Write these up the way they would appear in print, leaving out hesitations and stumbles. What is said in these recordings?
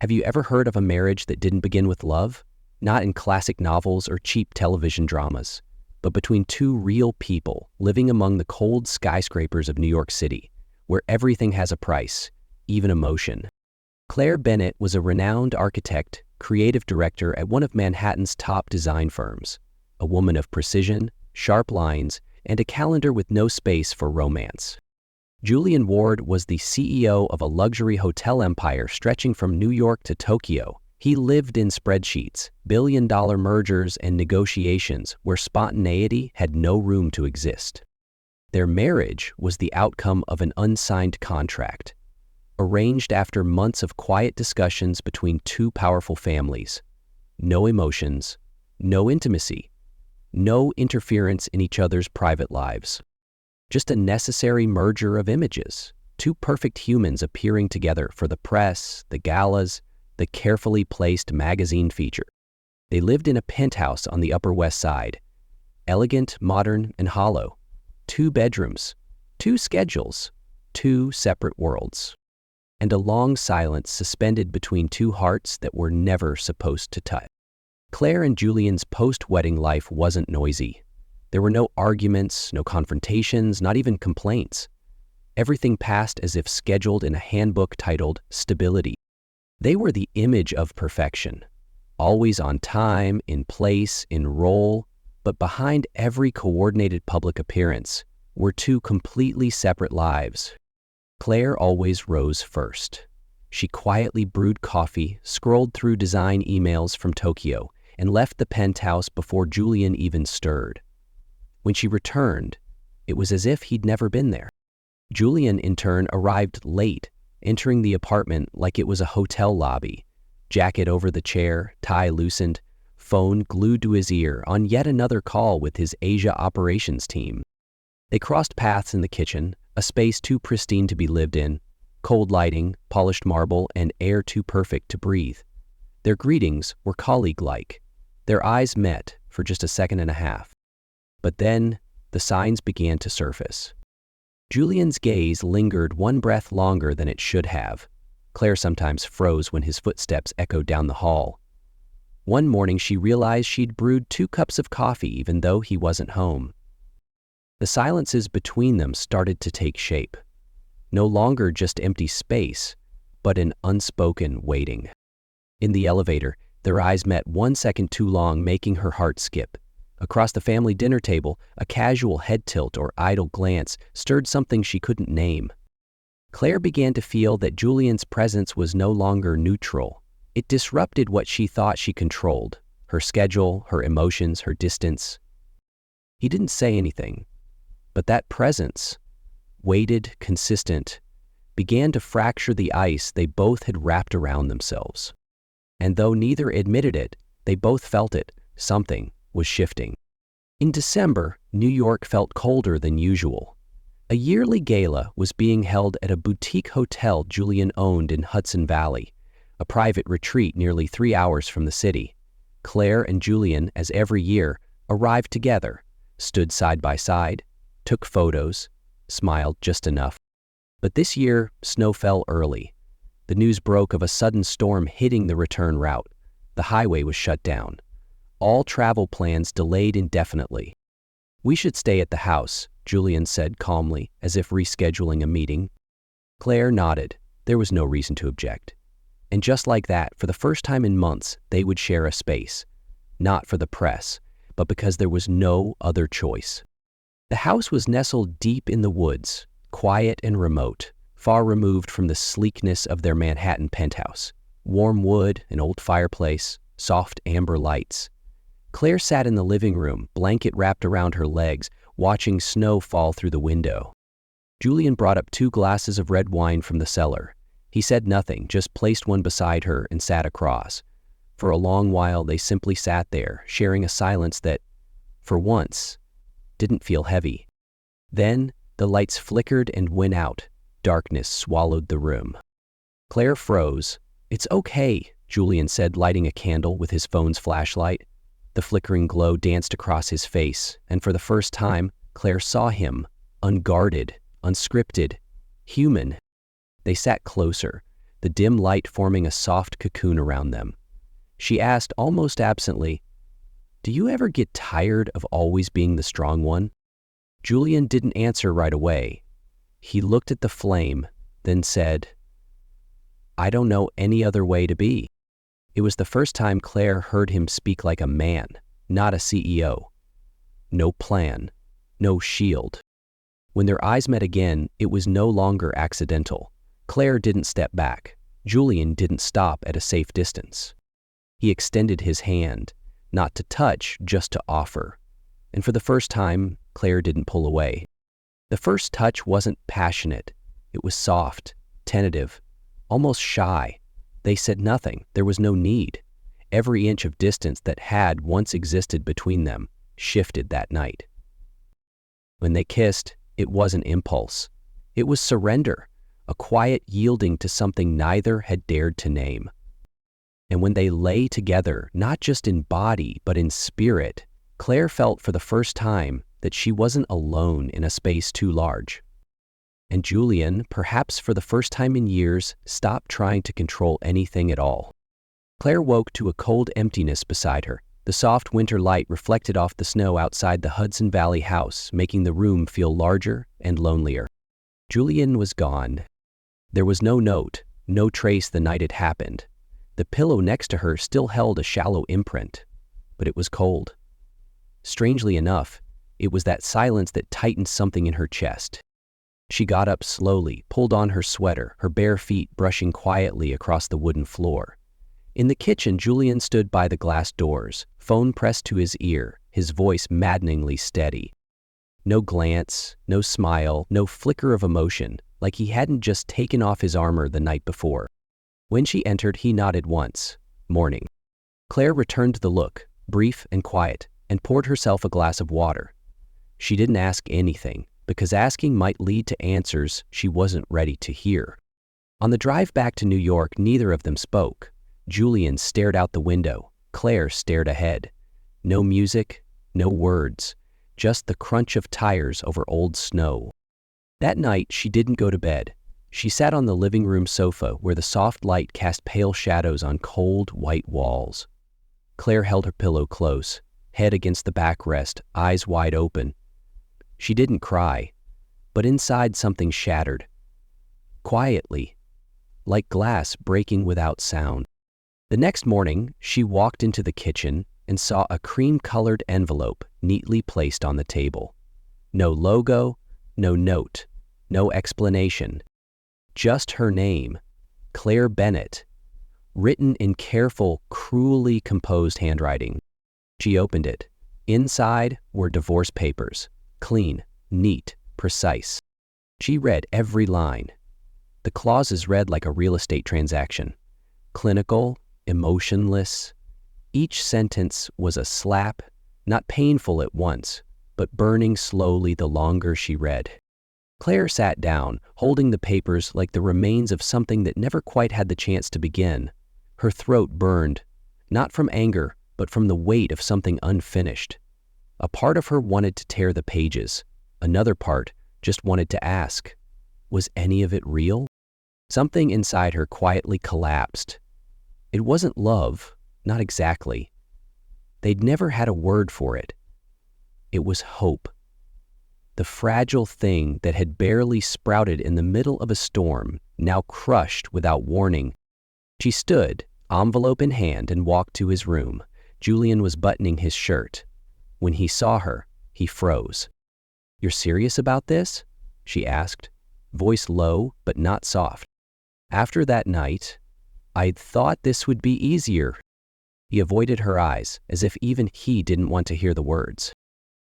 Have you ever heard of a marriage that didn't begin with love? Not in classic novels or cheap television dramas, but between two real people living among the cold skyscrapers of New York City, where everything has a price, even emotion. Claire Bennett was a renowned architect, creative director at one of Manhattan's top design firms, a woman of precision, sharp lines, and a calendar with no space for romance. Julian Ward was the CEO of a luxury hotel empire stretching from New York to Tokyo. He lived in spreadsheets, billion-dollar mergers, and negotiations where spontaneity had no room to exist. Their marriage was the outcome of an unsigned contract, arranged after months of quiet discussions between two powerful families. No emotions, no intimacy, no interference in each other's private lives. Just a necessary merger of images, two perfect humans appearing together for the press, the galas, the carefully placed magazine feature. They lived in a penthouse on the Upper West Side, elegant, modern, and hollow. 2 bedrooms, 2 schedules, 2 separate worlds. And a long silence suspended between 2 hearts that were never supposed to touch. Claire and Julian's post-wedding life wasn't noisy. There were no arguments, no confrontations, not even complaints. Everything passed as if scheduled in a handbook titled Stability. They were the image of perfection, always on time, in place, in role, but behind every coordinated public appearance were 2 completely separate lives. Claire always rose first. She quietly brewed coffee, scrolled through design emails from Tokyo, and left the penthouse before Julian even stirred. When she returned, it was as if he'd never been there. Julian, in turn, arrived late, entering the apartment like it was a hotel lobby, jacket over the chair, tie loosened, phone glued to his ear on yet another call with his Asia operations team. They crossed paths in the kitchen, a space too pristine to be lived in, cold lighting, polished marble, and air too perfect to breathe. Their greetings were colleague-like. Their eyes met for just a second and a half. But then, the signs began to surface. Julian's gaze lingered one breath longer than it should have. Claire sometimes froze when his footsteps echoed down the hall. One morning she realized she'd brewed 2 cups of coffee even though he wasn't home. The silences between them started to take shape. No longer just empty space, but an unspoken waiting. In the elevator, their eyes met 1 second too long, making her heart skip. Across the family dinner table, a casual head tilt or idle glance stirred something she couldn't name. Claire began to feel that Julian's presence was no longer neutral. It disrupted what she thought she controlled: her schedule, her emotions, her distance. He didn't say anything, but that presence, weighted, consistent, began to fracture the ice they both had wrapped around themselves. And though neither admitted it, they both felt it. Something was shifting. In December, New York felt colder than usual. A yearly gala was being held at a boutique hotel Julian owned in Hudson Valley, a private retreat nearly 3 hours from the city. Claire and Julian, as every year, arrived together, stood side by side, took photos, smiled just enough. But this year, snow fell early. The news broke of a sudden storm hitting the return route. The highway was shut down. All travel plans delayed indefinitely. "We should stay at the house," Julian said calmly, as if rescheduling a meeting. Claire nodded. There was no reason to object. And just like that, for the first time in months, they would share a space. Not for the press, but because there was no other choice. The house was nestled deep in the woods, quiet and remote, far removed from the sleekness of their Manhattan penthouse. Warm wood, an old fireplace, soft amber lights. Claire sat in the living room, blanket wrapped around her legs, watching snow fall through the window. Julian brought up 2 glasses of red wine from the cellar. He said nothing, just placed one beside her and sat across. For a long while, they simply sat there, sharing a silence that, for once, didn't feel heavy. Then, the lights flickered and went out. Darkness swallowed the room. Claire froze. "It's okay," Julian said, lighting a candle with his phone's flashlight. The flickering glow danced across his face, and for the first time, Claire saw him, unguarded, unscripted, human. They sat closer, the dim light forming a soft cocoon around them. She asked almost absently, "Do you ever get tired of always being the strong one?" Julian didn't answer right away. He looked at the flame, then said, "I don't know any other way to be." It was the first time Claire heard him speak like a man, not a CEO. No plan, no shield. When their eyes met again, it was no longer accidental. Claire didn't step back. Julian didn't stop at a safe distance. He extended his hand, not to touch, just to offer. And for the first time, Claire didn't pull away. The first touch wasn't passionate. It was soft, tentative, almost shy. They said nothing. There was no need. Every inch of distance that had once existed between them shifted that night. When they kissed, it wasn't impulse. It was surrender, a quiet yielding to something neither had dared to name. And when they lay together, not just in body, but in spirit, Claire felt for the first time that she wasn't alone in a space too large. And Julian, perhaps for the first time in years, stopped trying to control anything at all. Claire woke to a cold emptiness beside her. The soft winter light reflected off the snow outside the Hudson Valley house, making the room feel larger and lonelier. Julian was gone. There was no note, no trace the night it happened. The pillow next to her still held a shallow imprint, but it was cold. Strangely enough, it was that silence that tightened something in her chest. She got up slowly, pulled on her sweater, her bare feet brushing quietly across the wooden floor. In the kitchen, Julian stood by the glass doors, phone pressed to his ear, his voice maddeningly steady. No glance, no smile, no flicker of emotion, like he hadn't just taken off his armor the night before. When she entered, he nodded once. "Morning." Claire returned the look, brief and quiet, and poured herself a glass of water. She didn't ask anything, because asking might lead to answers she wasn't ready to hear. On the drive back to New York, neither of them spoke. Julian stared out the window. Claire stared ahead. No music, no words, just the crunch of tires over old snow. That night, she didn't go to bed. She sat on the living room sofa where the soft light cast pale shadows on cold, white walls. Claire held her pillow close, head against the backrest, eyes wide open. She didn't cry, but inside something shattered. Quietly, like glass breaking without sound. The next morning, she walked into the kitchen and saw a cream-colored envelope neatly placed on the table. No logo, no note, no explanation. Just her name, Claire Bennett, written in careful, cruelly composed handwriting. She opened it. Inside were divorce papers, clean, neat, precise. She read every line. The clauses read like a real estate transaction. Clinical, emotionless. Each sentence was a slap, not painful at once, but burning slowly the longer she read. Claire sat down, holding the papers like the remains of something that never quite had the chance to begin. Her throat burned, not from anger, but from the weight of something unfinished. A part of her wanted to tear the pages. Another part just wanted to ask, was any of it real? Something inside her quietly collapsed. It wasn't love, not exactly. They'd never had a word for it. It was hope. The fragile thing that had barely sprouted in the middle of a storm, now crushed without warning. She stood, envelope in hand, and walked to his room. Julian was buttoning his shirt. When he saw her, he froze. "You're serious about this?" she asked, voice low but not soft. "After that night, I'd thought this would be easier." He avoided her eyes, as if even he didn't want to hear the words.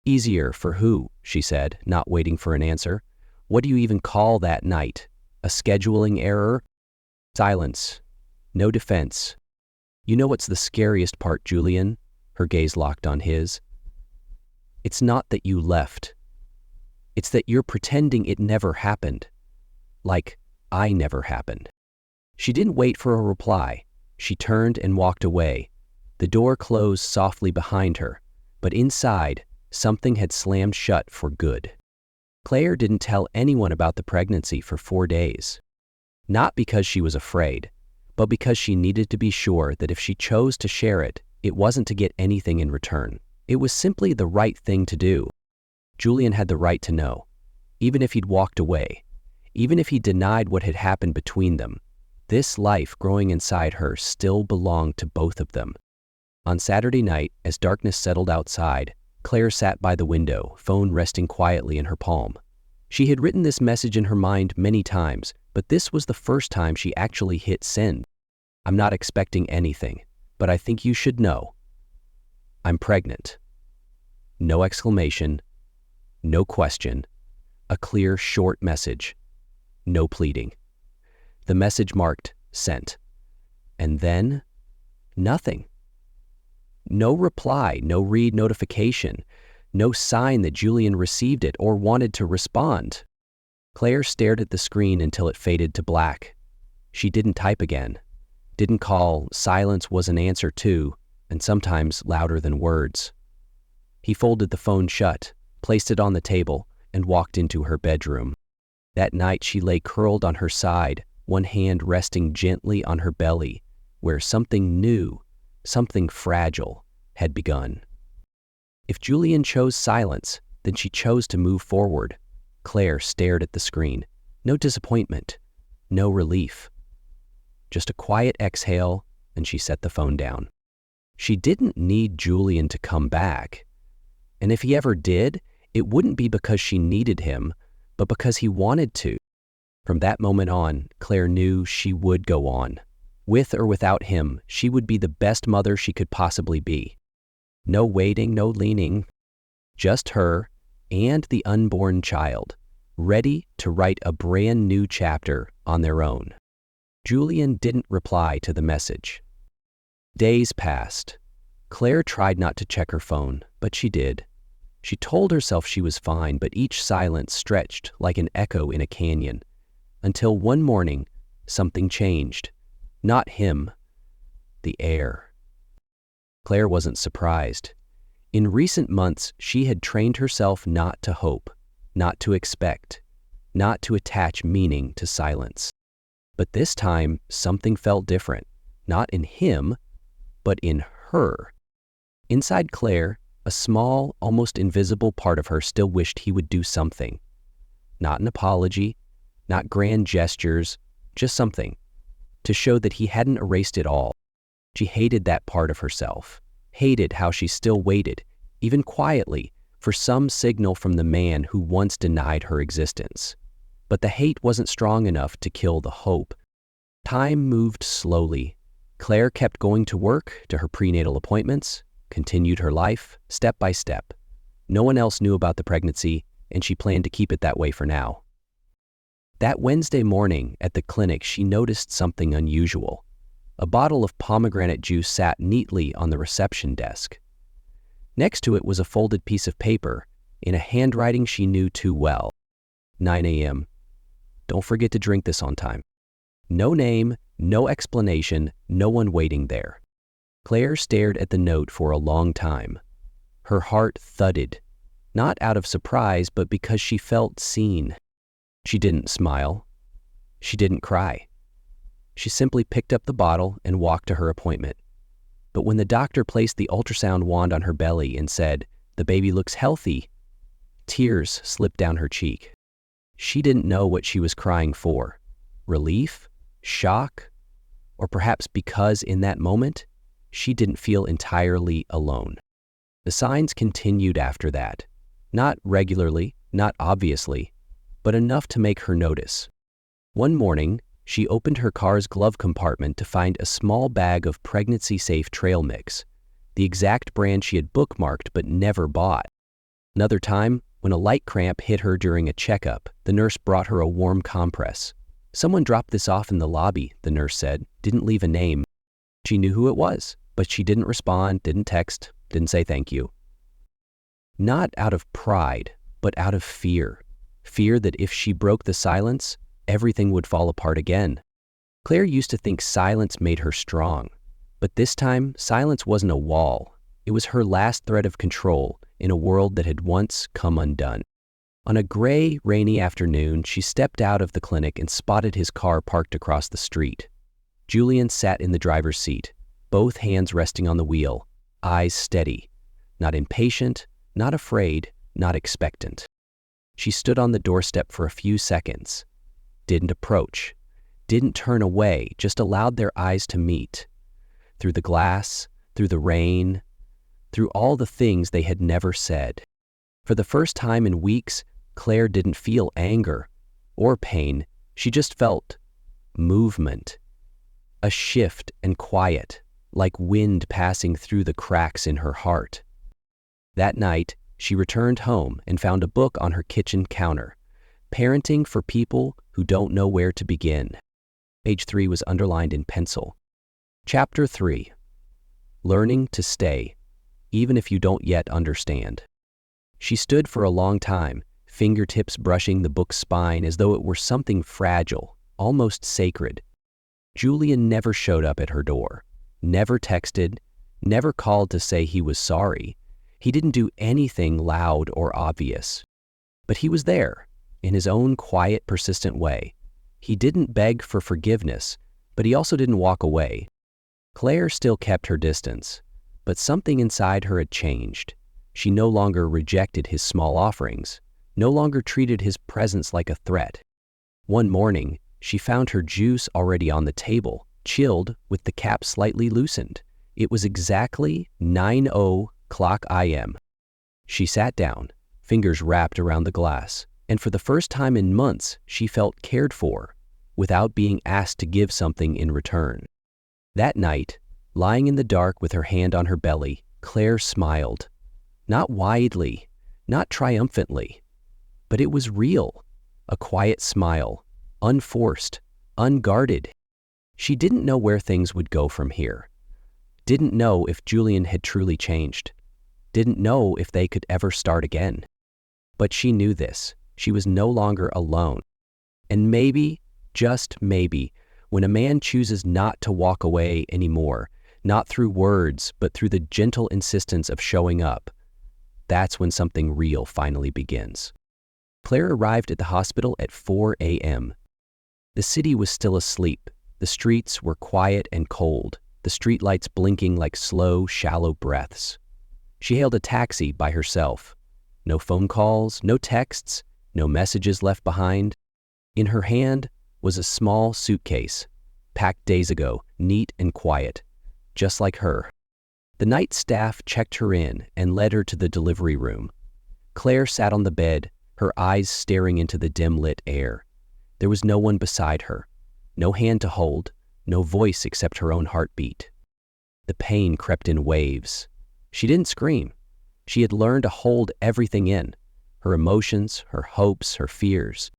"Easier for who?" she said, not waiting for an answer. "What do you even call that night? A scheduling error?" Silence. No defense. "You know what's the scariest part, Julian?" Her gaze locked on his. "It's not that you left. It's that you're pretending it never happened. Like I never happened." She didn't wait for a reply. She turned and walked away. The door closed softly behind her, but inside, something had slammed shut for good. Claire didn't tell anyone about the pregnancy for 4 days. Not because she was afraid, but because she needed to be sure that if she chose to share it, it wasn't to get anything in return. It was simply the right thing to do. Julian had the right to know. Even if he'd walked away, even if he denied what had happened between them, this life growing inside her still belonged to both of them. On Saturday night, as darkness settled outside, Claire sat by the window, phone resting quietly in her palm. She had written this message in her mind many times, but this was the first time she actually hit send. I'm not expecting anything, but I think you should know. I'm pregnant. No exclamation, no question, a clear, short message, no pleading. The message marked sent. And then, nothing. No reply, no read notification, no sign that Julian received it or wanted to respond. Claire stared at the screen until it faded to black. She didn't type again, didn't call. Silence was an answer too, and sometimes louder than words. He folded the phone shut, placed it on the table, and walked into her bedroom. That night she lay curled on her side, one hand resting gently on her belly, where something new, something fragile, had begun. If Julian chose silence, then she chose to move forward. Claire stared at the screen. No disappointment, no relief. Just a quiet exhale, and she set the phone down. She didn't need Julian to come back. And if he ever did, it wouldn't be because she needed him, but because he wanted to. From that moment on, Claire knew she would go on. With or without him, she would be the best mother she could possibly be. No waiting, no leaning. Just her and the unborn child, ready to write a brand new chapter on their own. Julian didn't reply to the message. Days passed. Claire tried not to check her phone, but she did. She told herself she was fine, but each silence stretched like an echo in a canyon. Until one morning, something changed. Not him, the air. Claire wasn't surprised. In recent months, she had trained herself not to hope, not to expect, not to attach meaning to silence. But this time, something felt different, not in him, but in her. Inside Claire, a small, almost invisible part of her still wished he would do something. Not an apology, not grand gestures, just something, to show that he hadn't erased it all. She hated that part of herself, hated how she still waited, even quietly, for some signal from the man who once denied her existence. But the hate wasn't strong enough to kill the hope. Time moved slowly. Claire kept going to work, to her prenatal appointments, continued her life, step by step. No one else knew about the pregnancy, and she planned to keep it that way for now. That Wednesday morning at the clinic, she noticed something unusual. A bottle of pomegranate juice sat neatly on the reception desk. Next to it was a folded piece of paper in a handwriting she knew too well. 9 a.m. Don't forget to drink this on time. No name, no explanation, no one waiting there. Claire stared at the note for a long time. Her heart thudded, not out of surprise, but because she felt seen. She didn't smile. She didn't cry. She simply picked up the bottle and walked to her appointment. But when the doctor placed the ultrasound wand on her belly and said, "The baby looks healthy," tears slipped down her cheek. She didn't know what she was crying for. Relief? Shock? Or perhaps because in that moment, she didn't feel entirely alone. The signs continued after that. Not regularly, not obviously, but enough to make her notice. One morning, she opened her car's glove compartment to find a small bag of pregnancy-safe trail mix, the exact brand she had bookmarked but never bought. Another time, when a light cramp hit her during a checkup, the nurse brought her a warm compress. "Someone dropped this off in the lobby," the nurse said, didn't leave a name. She knew who it was, but she didn't respond, didn't text, didn't say thank you. Not out of pride, but out of fear. Fear that if she broke the silence, everything would fall apart again. Claire used to think silence made her strong, but this time, silence wasn't a wall. It was her last thread of control in a world that had once come undone. On a gray, rainy afternoon, she stepped out of the clinic and spotted his car parked across the street. Julian sat in the driver's seat, both hands resting on the wheel, eyes steady, not impatient, not afraid, not expectant. She stood on the doorstep for a few seconds, didn't approach, didn't turn away, just allowed their eyes to meet. Through the glass, through the rain, through all the things they had never said. For the first time in weeks, Claire didn't feel anger or pain. She just felt movement, a shift and quiet, like wind passing through the cracks in her heart. That night, she returned home and found a book on her kitchen counter, Parenting for People Who Don't Know Where to Begin. Page 3 was underlined in pencil. Chapter 3. Learning to Stay, Even If You Don't Yet Understand. She stood for a long time, fingertips brushing the book's spine as though it were something fragile, almost sacred. Julian never showed up at her door, never texted, never called to say he was sorry. He didn't do anything loud or obvious. But he was there, in his own quiet, persistent way. He didn't beg for forgiveness, but he also didn't walk away. Claire still kept her distance, but something inside her had changed. She no longer rejected his small offerings, no longer treated his presence like a threat. One morning, she found her juice already on the table, chilled with the cap slightly loosened. It was exactly 9:00 a.m. She sat down, fingers wrapped around the glass, and for the first time in months, she felt cared for, without being asked to give something in return. That night, lying in the dark with her hand on her belly, Claire smiled. Not widely, not triumphantly, but it was real, a quiet smile, unforced, unguarded. She didn't know where things would go from here. Didn't know if Julian had truly changed. Didn't know if they could ever start again. But she knew this. She was no longer alone. And maybe, just maybe, when a man chooses not to walk away anymore, not through words, but through the gentle insistence of showing up, that's when something real finally begins. Claire arrived at the hospital at 4 a.m. The city was still asleep. The streets were quiet and cold, the streetlights blinking like slow, shallow breaths. She hailed a taxi by herself. No phone calls, no texts, no messages left behind. In her hand was a small suitcase, packed days ago, neat and quiet, just like her. The night staff checked her in and led her to the delivery room. Claire sat on the bed, her eyes staring into the dim-lit air. There was no one beside her, no hand to hold, no voice except her own heartbeat. The pain crept in waves. She didn't scream. She had learned to hold everything in, her emotions, her hopes, her fears.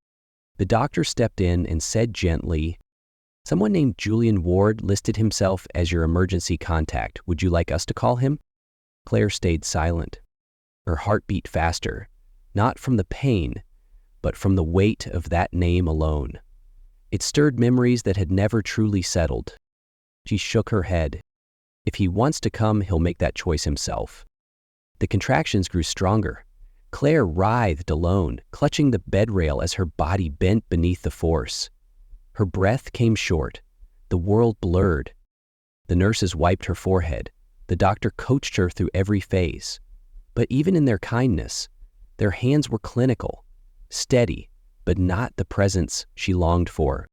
The doctor stepped in and said gently, "Someone named Julian Ward listed himself as your emergency contact. Would you like us to call him?" Claire stayed silent. Her heart beat faster, not from the pain, but from the weight of that name alone. It stirred memories that had never truly settled. She shook her head. If he wants to come, he'll make that choice himself. The contractions grew stronger. Claire writhed alone, clutching the bed rail as her body bent beneath the force. Her breath came short. The world blurred. The nurses wiped her forehead. The doctor coached her through every phase. But even in their kindness, their hands were clinical, steady, but not the presence she longed for.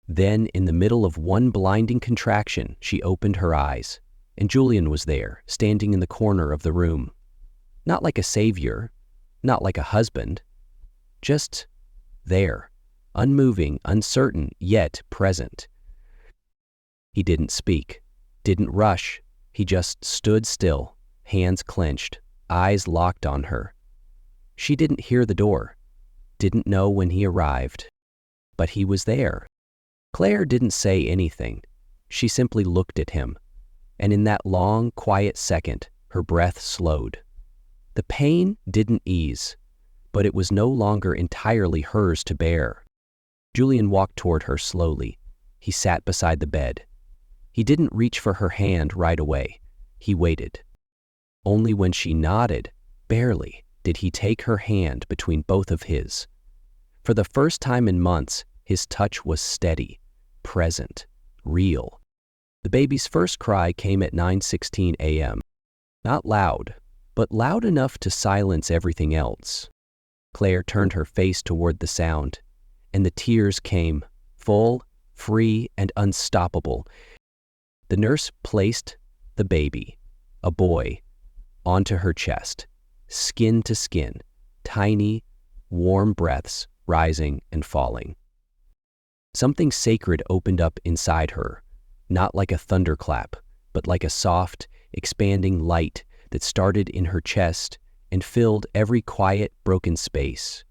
Then, in the middle of one blinding contraction, she opened her eyes, and Julian was there, standing in the corner of the room. Not like a savior, not like a husband, just there, unmoving, uncertain, yet present. He didn't speak, didn't rush. He just stood still, hands clenched, eyes locked on her. She didn't hear the door, didn't know when he arrived, but he was there. Claire didn't say anything. She simply looked at him, and in that long, quiet second, her breath slowed. The pain didn't ease, but it was no longer entirely hers to bear. Julian walked toward her slowly. He sat beside the bed. He didn't reach for her hand right away. He waited. Only when she nodded, barely, did he take her hand between both of his. For the first time in months, his touch was steady, present, real. The baby's first cry came at 9:16 a.m. Not loud, but loud enough to silence everything else. Claire turned her face toward the sound, and the tears came, full, free, and unstoppable. The nurse placed the baby, a boy, onto her chest, skin to skin, tiny, warm breaths rising and falling. Something sacred opened up inside her, not like a thunderclap, but like a soft, expanding light that started in her chest and filled every quiet, broken space.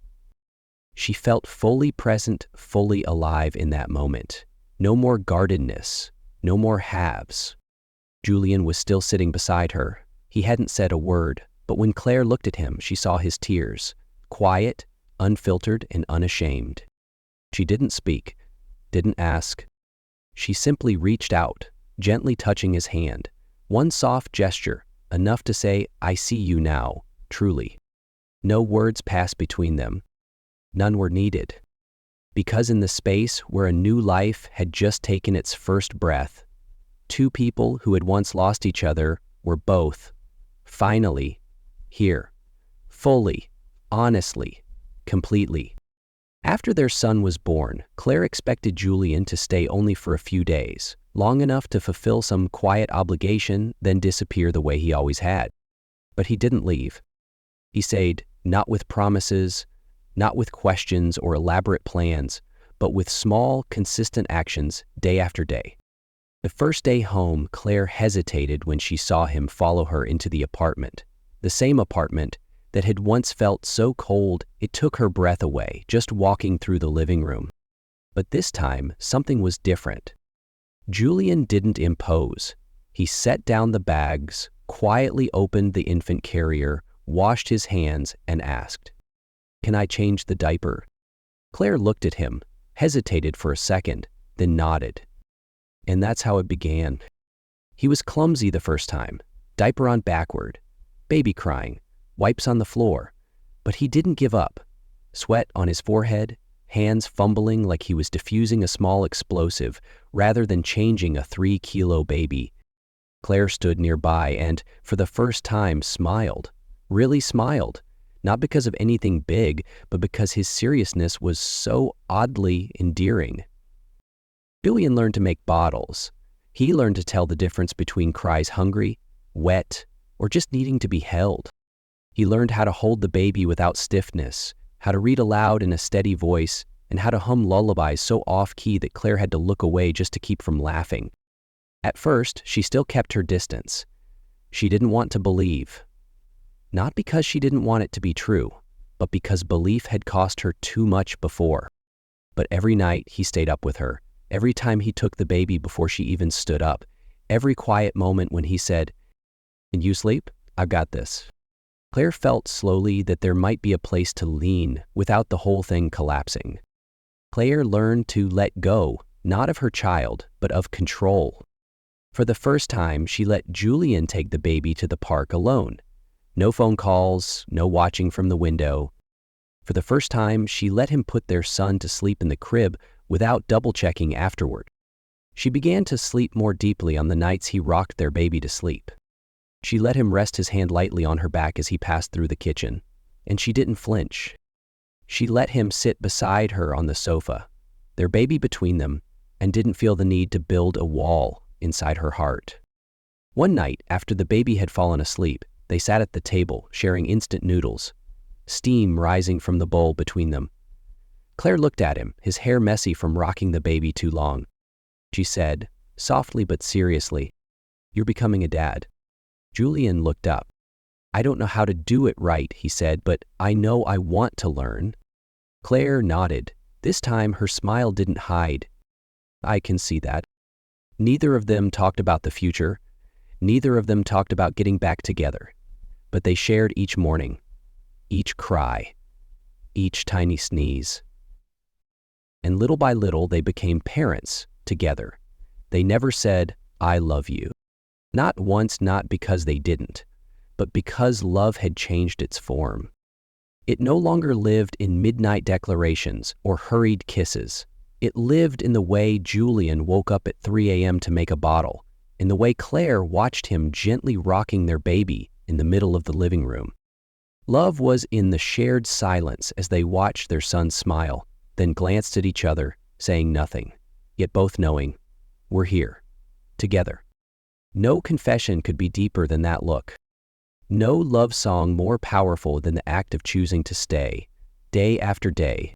She felt fully present, fully alive in that moment. No more guardedness, no more halves. Julian was still sitting beside her. He hadn't said a word, but when Claire looked at him, she saw his tears, quiet, unfiltered, and unashamed. She didn't speak, didn't ask. She simply reached out, gently touching his hand. One soft gesture, enough to say, "I see you now, truly." No words passed between them. None were needed. Because in the space where a new life had just taken its first breath, two people who had once lost each other were both, finally, here, fully, honestly, completely. After their son was born, Claire expected Julian to stay only for a few days, long enough to fulfill some quiet obligation, then disappear the way he always had. But he didn't leave. He stayed, not with promises, not with questions or elaborate plans, but with small, consistent actions day after day. The first day home, Claire hesitated when she saw him follow her into the apartment, the same apartment that had once felt so cold it took her breath away just walking through the living room. But this time, something was different. Julian didn't impose. He set down the bags, quietly opened the infant carrier, washed his hands, and asked, "Can I change the diaper?" Claire looked at him, hesitated for a second, then nodded. And that's how it began. He was clumsy the first time, diaper on backward, baby crying, wipes on the floor, but he didn't give up. Sweat on his forehead, hands fumbling like he was diffusing a small explosive rather than changing a 3-kilo baby. Claire stood nearby and, for the first time, smiled, really smiled, not because of anything big, but because his seriousness was so oddly endearing. Julian learned to make bottles. He learned to tell the difference between cries hungry, wet, or just needing to be held. He learned how to hold the baby without stiffness, how to read aloud in a steady voice, and how to hum lullabies so off-key that Claire had to look away just to keep from laughing. At first, she still kept her distance. She didn't want to believe. Not because she didn't want it to be true, but because belief had cost her too much before. But every night he stayed up with her. Every time he took the baby before she even stood up. Every quiet moment when he said, "Can you sleep? I've got this." Claire felt slowly that there might be a place to lean without the whole thing collapsing. Claire learned to let go, not of her child, but of control. For the first time, she let Julian take the baby to the park alone. No phone calls, no watching from the window. For the first time, she let him put their son to sleep in the crib without double-checking afterward. She began to sleep more deeply on the nights he rocked their baby to sleep. She let him rest his hand lightly on her back as he passed through the kitchen, and she didn't flinch. She let him sit beside her on the sofa, their baby between them, and didn't feel the need to build a wall inside her heart. One night, after the baby had fallen asleep, they sat at the table, sharing instant noodles, steam rising from the bowl between them. Claire looked at him, his hair messy from rocking the baby too long. She said, softly but seriously, "You're becoming a dad." Julian looked up. "I don't know how to do it right," he said, "but I know I want to learn." Claire nodded. This time her smile didn't hide. "I can see that." Neither of them talked about the future. Neither of them talked about getting back together. But they shared each morning, each cry, each tiny sneeze. And little by little, they became parents together. They never said, "I love you." Not once, not because they didn't, but because love had changed its form. It no longer lived in midnight declarations or hurried kisses. It lived in the way Julian woke up at 3 a.m. to make a bottle, in the way Claire watched him gently rocking their baby in the middle of the living room. Love was in the shared silence as they watched their son smile, then glanced at each other, saying nothing, yet both knowing, we're here, together. No confession could be deeper than that look. No love song more powerful than the act of choosing to stay, day after day.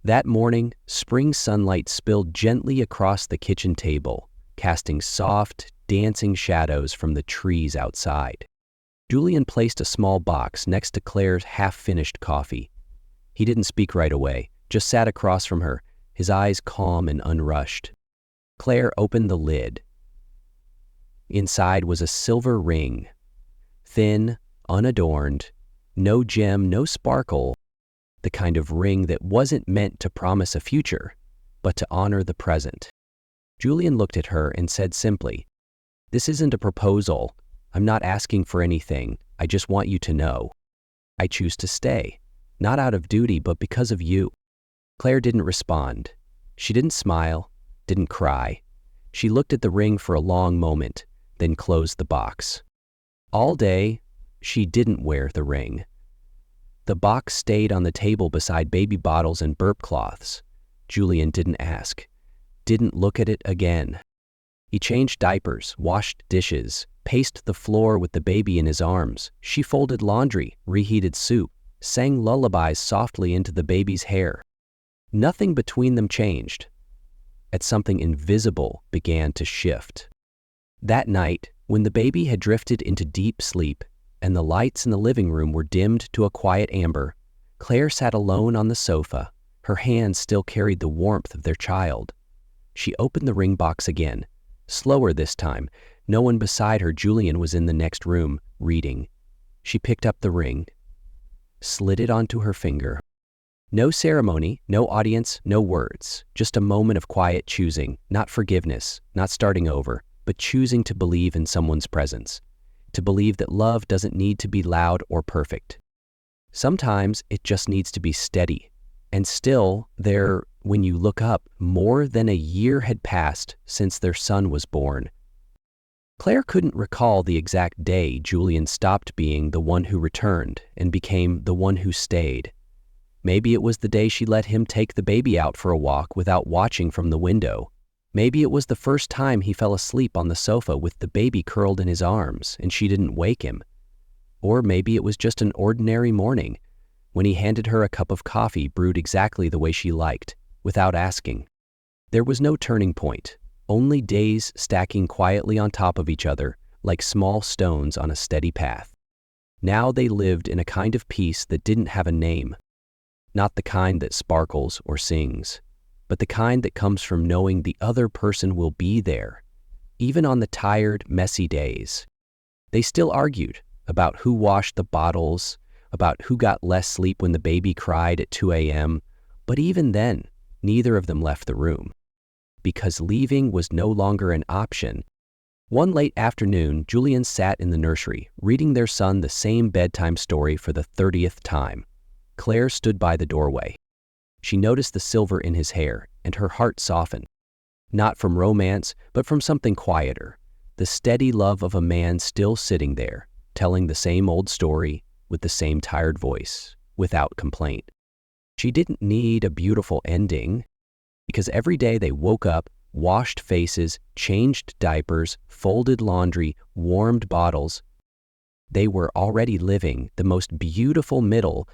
That morning, spring sunlight spilled gently across the kitchen table, casting soft, dancing shadows from the trees outside. Julian placed a small box next to Claire's half-finished coffee. He didn't speak right away, just sat across from her, his eyes calm and unrushed. Claire opened the lid. Inside was a silver ring. Thin, unadorned, no gem, no sparkle, the kind of ring that wasn't meant to promise a future, but to honor the present. Julian looked at her and said simply, "This isn't a proposal. I'm not asking for anything. I just want you to know. I choose to stay, not out of duty, but because of you." Claire didn't respond. She didn't smile, didn't cry. She looked at the ring for a long moment, then closed the box. All day, she didn't wear the ring. The box stayed on the table beside baby bottles and burp cloths. Julian didn't ask, didn't look at it again. He changed diapers, washed dishes, paced the floor with the baby in his arms. She folded laundry, reheated soup, sang lullabies softly into the baby's hair. Nothing between them changed. Yet something invisible began to shift. That night, when the baby had drifted into deep sleep and the lights in the living room were dimmed to a quiet amber, Claire sat alone on the sofa. Her hands still carried the warmth of their child. She opened the ring box again, slower this time. No one beside her. Julian was in the next room, reading. She picked up the ring, slid it onto her finger. No ceremony, no audience, no words, just a moment of quiet choosing, not forgiveness, not starting over, but choosing to believe in someone's presence, to believe that love doesn't need to be loud or perfect. Sometimes it just needs to be steady. And still, when you look up, more than a year had passed since their son was born. Claire couldn't recall the exact day Julian stopped being the one who returned and became the one who stayed. Maybe it was the day she let him take the baby out for a walk without watching from the window. Maybe it was the first time he fell asleep on the sofa with the baby curled in his arms and she didn't wake him. Or maybe it was just an ordinary morning when he handed her a cup of coffee brewed exactly the way she liked, without asking. There was no turning point, only days stacking quietly on top of each other like small stones on a steady path. Now they lived in a kind of peace that didn't have a name, not the kind that sparkles or sings, but the kind that comes from knowing the other person will be there, even on the tired, messy days. They still argued about who washed the bottles, about who got less sleep when the baby cried at 2 a.m., but even then, neither of them left the room, because leaving was no longer an option. One late afternoon, Julian sat in the nursery, reading their son the same bedtime story for the 30th time. Claire stood by the doorway. She noticed the silver in his hair, and her heart softened. Not from romance, but from something quieter. The steady love of a man still sitting there, telling the same old story with the same tired voice, without complaint. She didn't need a beautiful ending, because every day they woke up, washed faces, changed diapers, folded laundry, warmed bottles. They were already living the most beautiful middle